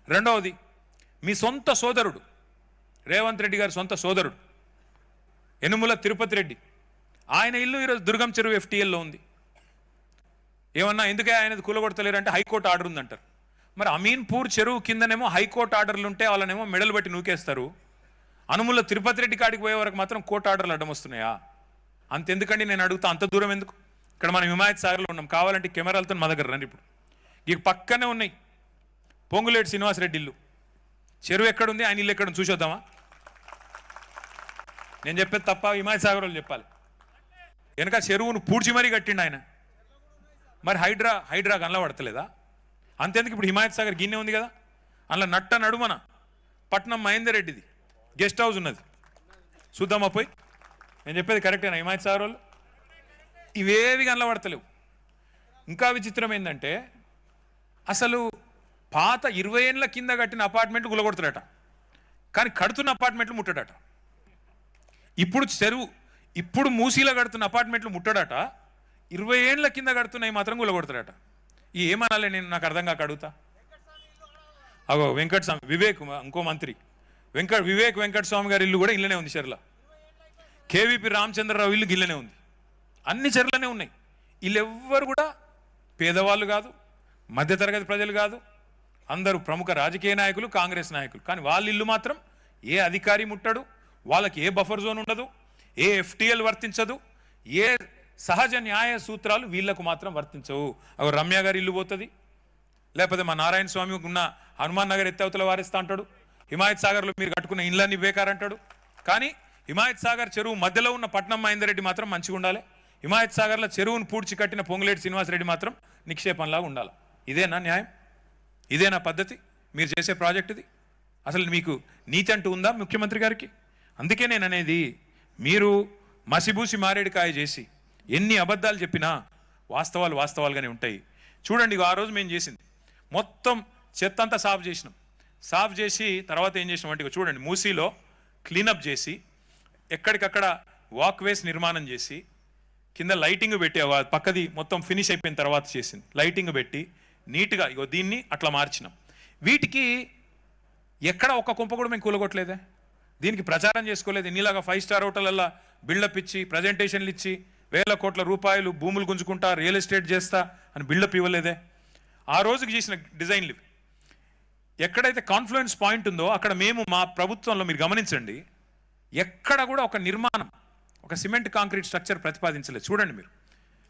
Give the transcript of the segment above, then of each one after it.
రెండవది మీ సొంత సోదరుడు రేవంత్ రెడ్డి గారి సొంత సోదరుడు యనుమల తిరుపతి రెడ్డి, ఆయన ఇల్లు ఈరోజు దుర్గం చెరువు FTLలో ఉంది. ఏమన్నా ఎందుకే ఆయనది కూలగొడతలేరు అంటే హైకోర్టు ఆర్డర్ ఉందంటారు. మరి అమీన్పూర్ చెరువు కిందనేమో హైకోర్టు ఆర్డర్లు ఉంటే వాళ్ళనేమో మెడలు బట్టి నూకేస్తారు. అనుముల తిరుపతి రెడ్డి కాడికి పోయే వరకు మాత్రం కోర్టు ఆర్డర్లు అడ్డం వస్తున్నాయా? అంతెందుకండి నేను అడుగుతా, అంత దూరం ఎందుకు? ఇక్కడ మనం హిమాయత్ సాగర్లో ఉన్నాం, కావాలంటే కెమెరాలతో మా దగ్గర రండి. ఇప్పుడు ఇక పక్కనే ఉన్నాయి పొంగులేటి శ్రీనివాసరెడ్డి ఇల్లు. చెరువు ఎక్కడుంది, ఆయన ఇల్లు ఎక్కడుంది చూసొద్దామా? నేను చెప్పేది తప్ప హిమాయత్ సాగర్ వాళ్ళు చెప్పాలి. వెనక చెరువును పూడ్చి మరీ కట్టిండు ఆయన. మరి హైడ్రా కనబడతలేదా? అంతెందుకు ఇప్పుడు హిమాయత్ సాగర్ గిన్నె ఉంది కదా, అందులో నట్ట నడుమన పట్నం మహేందర్ రెడ్డిది గెస్ట్ హౌస్ ఉన్నది. చూద్దామా పోయి? నేను చెప్పేది కరెక్టేనా? హిమాయత్ సాగర్ వాళ్ళు ఇవేవి కనబడతలేవు. ఇంకా విచిత్రం ఏంటంటే అసలు పాత 20 ఏళ్ళ కింద కట్టిన అపార్ట్మెంట్లు గులగొడతాడట, కానీ కడుతున్న అపార్ట్మెంట్లు ముట్టడట. ఇప్పుడు మూసీలో కడుతున్న అపార్ట్మెంట్లు ముట్టడట, 20 ఏళ్ళ కింద కడుతున్నాయి మాత్రం గులగొడతాడట. ఏమనాలి నేను? నాకు అర్థం కాక అడుగుతా. అగో వివేక్ ఇంకో మంత్రి వివేక్ వెంకటస్వామి గారి ఇల్లు కూడా ఇళ్ళనే ఉంది చెర్ల. KVP రామచంద్రరావు ఇల్లు గిల్లనే ఉంది. అన్ని చెర్లనే ఉన్నాయి. వీళ్ళెవ్వరు కూడా పేదవాళ్ళు కాదు, మధ్యతరగతి ప్రజలు కాదు, అందరూ ప్రముఖ రాజకీయ నాయకులు, కాంగ్రెస్ నాయకులు. కానీ వాళ్ళ ఇల్లు మాత్రం ఏ అధికారి ముట్టడు, వాళ్ళకి ఏ బఫర్ జోన్ ఉండదు, ఏ FTL వర్తించదు, ఏ సహజ న్యాయ సూత్రాలు వీళ్లకు మాత్రం వర్తించవు. అవి రమ్య గారి ఇల్లు పోతుంది, లేకపోతే మా నారాయణ స్వామి ఉన్న హనుమాన్ నగర్ ఎత్తవతల వారిస్తా అంటాడు, హిమాయత్ సాగర్లో మీరు కట్టుకున్న ఇళ్ళన్నీ బేకారంటాడు. కానీ హిమాయత్ సాగర్ చెరువు మధ్యలో ఉన్న పట్నం మహేందర్ రెడ్డి మాత్రం మంచిగా ఉండాలి, హిమాయత్ సాగర్లో చెరువును పూడ్చి కట్టిన పొంగులేటి శ్రీనివాసరెడ్డి మాత్రం నిక్షేపంలాగా ఉండాలి. ఇదేనా న్యాయం? ఇదేనా పద్ధతి? మీరు చేసే ప్రాజెక్ట్ ఇది? అసలు మీకు నీతి అంటూ ఉందా ముఖ్యమంత్రి గారికి? అందుకే నేను అనేది, మీరు మసిబూసి మారేడుకాయ చేసి ఎన్ని అబద్ధాలు చెప్పినా వాస్తవాలు వాస్తవాలుగానే ఉంటాయి. చూడండి, ఆ రోజు మేము చేసింది మొత్తం చెత్త అంతా సాఫ్ చేసి తర్వాత ఏం చేసినామంటే చూడండి, మూసీలో క్లీనప్ చేసి ఎక్కడికక్కడ వాక్వేస్ నిర్మాణం చేసి కింద లైటింగ్ పెట్టి పక్కది మొత్తం ఫినిష్ అయిపోయిన తర్వాత చేసింది లైటింగ్ పెట్టి నీట్గా దీన్ని అట్లా మార్చినాం. వీటికి ఎక్కడ ఒక్క కుంప కూడా మేము కూలగొట్టలేదే, దీనికి ప్రచారం చేసుకోలేదు. ఇన్నిలాగా 5 స్టార్ హోటళ్ళల్లో బిల్డప్ ఇచ్చి ప్రజెంటేషన్లు ఇచ్చి 1000 కోట్ల రూపాయలు భూములు గుంజుకుంటా రియల్ ఎస్టేట్ చేస్తా అని బిల్డప్ ఇవ్వలేదే. ఆ రోజుకి చేసిన డిజైన్లు ఇవి. ఎక్కడైతే కాన్ఫ్లుయెన్స్ పాయింట్ ఉందో అక్కడ మేము మా ప్రభుత్వంలో మీరు గమనించండి, ఎక్కడ కూడా ఒక నిర్మాణం, ఒక సిమెంట్ కాంక్రీట్ స్ట్రక్చర్ ప్రతిపాదించలేదు. చూడండి,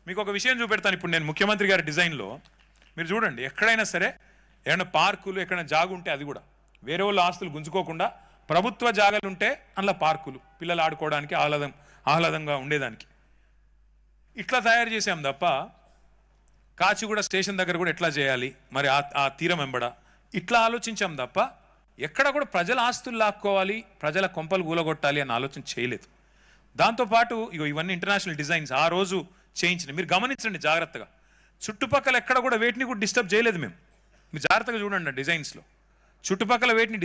మీకు ఒక విషయం చూపెడతాను. ఇప్పుడు నేను ముఖ్యమంత్రి గారి డిజైన్లో మీరు చూడండి, ఎక్కడైనా సరే ఏమైనా పార్కులు ఎక్కడైనా జాగు ఉంటే అది కూడా వేరే వాళ్ళ ఆస్తులు గుంజుకోకుండా ప్రభుత్వ జాగాలు ఉంటే అందులో పార్కులు పిల్లలు ఆడుకోవడానికి ఆహ్లాదంగా ఉండేదానికి ఇట్లా తయారు చేసాం తప్ప కాచిగూడ స్టేషన్ దగ్గర కూడా ఎట్లా చేయాలి మరి ఆ తీరం వెంబడ ఇట్లా ఆలోచించాం తప్ప ఎక్కడ కూడా ప్రజల ఆస్తులు లాక్కోవాలి, ప్రజల కొంపలు కూలగొట్టాలి అని ఆలోచన చేయలేదు. దాంతోపాటు ఇవన్నీ ఇంటర్నేషనల్ డిజైన్స్ ఆ రోజు చేయించినాయి. మీరు గమనించండి జాగ్రత్తగా, చుట్టుపక్కల ఎక్కడ కూడా వేటిని కూడా డిస్టర్బ్ చేయలేదు మేము. మీరు జాగ్రత్తగా చూడండి డిజైన్స్లో, చుట్టుపక్కల వేటిని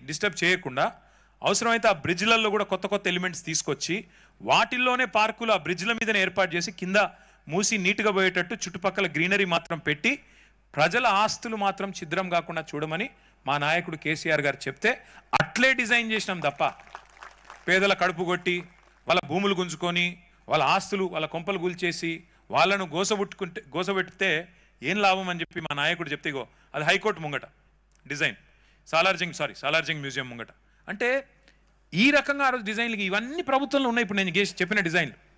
డిస్టర్బ్ చేయకుండా అవసరమైతే ఆ బ్రిడ్జ్లలో కూడా కొత్త ఎలిమెంట్స్ తీసుకొచ్చి వాటిల్లోనే పార్కులు ఆ బ్రిడ్జ్ల మీదనే ఏర్పాటు చేసి కింద మూసి నీట్గా పోయేటట్టు చుట్టుపక్కల గ్రీనరీ మాత్రం పెట్టి ప్రజల ఆస్తులు మాత్రం ఛిద్రం కాకుండా చూడమని మా నాయకుడు కేసీఆర్ గారు చెప్తే అట్లే డిజైన్ చేసినాం తప్ప పేదల కడుపు కొట్టి వాళ్ళ భూములు గుంజుకొని వాళ్ళ ఆస్తులు వాళ్ళ కొంపలు కూల్చేసి వాళ్ళను గోసబెట్టితే ఏం లాభం అని చెప్పి మా నాయకుడు చెప్తే అది హైకోర్టు ముంగట డిజైన్ సాలార్జింగ్ మ్యూజియం ముంగట. అంటే ఈ రకంగా ఆ రోజు డిజైన్లు ఇవన్నీ ప్రభుత్వంలో ఉన్నాయి. ఇప్పుడు నేను చెప్పిన డిజైన్లు